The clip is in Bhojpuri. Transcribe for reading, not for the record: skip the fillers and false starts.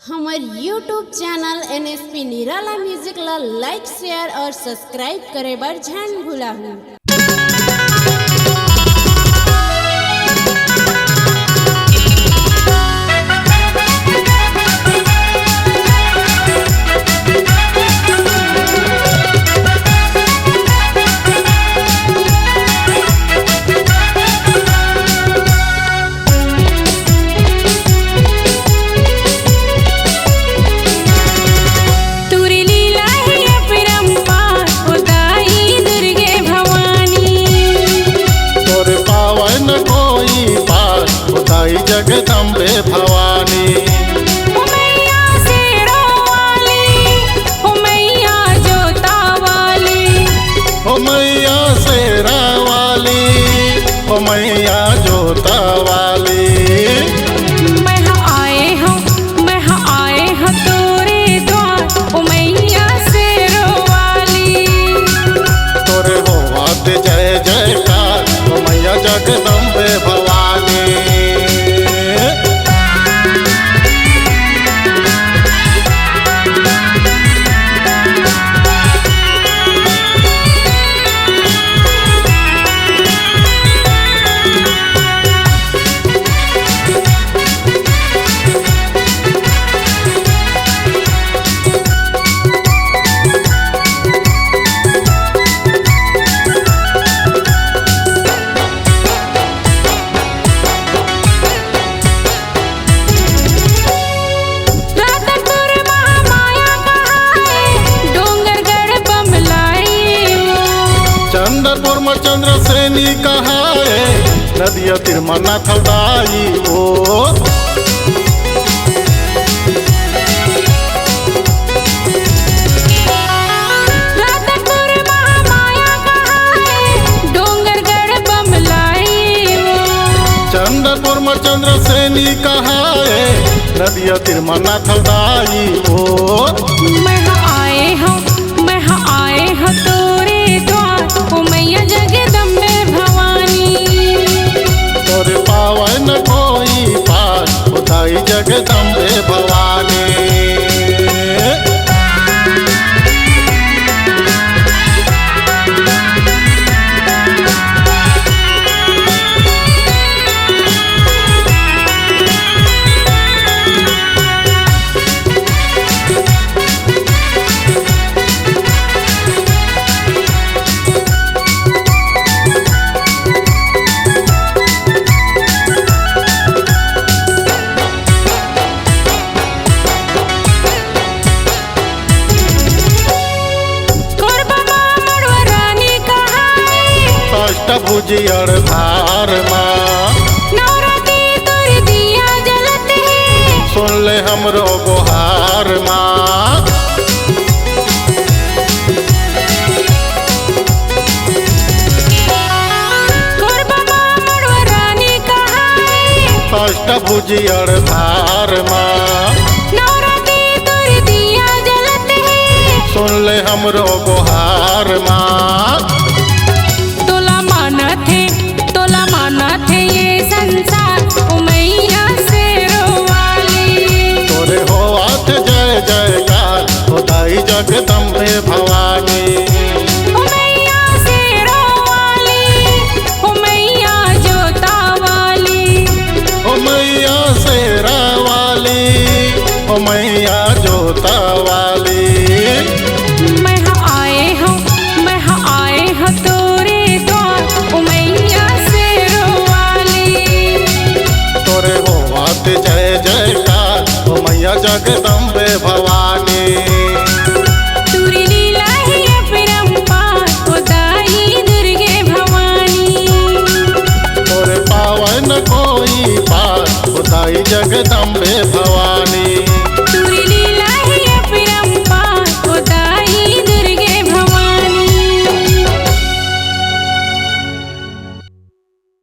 हमार यूट्यूब चैनल NSP निराला म्यूजिक ला लाइक शेयर और सब्सक्राइब करे बर झन भुलाहू। जगदम्बे भवानी मैया शेरों वाली, हो मैया जोता वाली, हो मैया शेरा वाली, हो मैया जोता वाली। मैं आए हो तोरे द्वार, हो मैया शेरों वाली। तोरे हो आत जय जयकार, हो मैया जगदम्बे भवानी। चंद्रपुर में चंद्रसेनी कहाए, नदिया तिरमना थदाई ओ। रातपुर महामाया कहाए, डोंगरगढ़ बमलाई ओ। चंद्रपुर में चंद्रसेनी कहाए, नदिया तिरमना थदाई ओ। मैं आए हो तोरे द्वार, हो मैया जगदम्बे भवानी। तोरे पावन कोई पार, उदाई जगदम्बे भवानी। भुजियर धार माँ नवरात्रि तोर दिया जलते, सुन ले हमरो गुहार माँ। भुजियर धार माँ नवरात्रि तोर दिया जलते, सुन ले हमरो गुहार माँ। तोला मानत है ये संसार, ओ मैया शेरों वाली। तोरे हो आत जय जयकार, खुदाई जगदम्बे भवानी। ओ मैया शेरों वाली, ओ मैया जोता वाली, ओ मैया शेरा वाली, ओ मैया जोता वाली। मैं आए हो तोरे द्वार, ओ मैया शेरों वाली। तोरे हो आत जय जयकार, ओ मैया जगदम्बे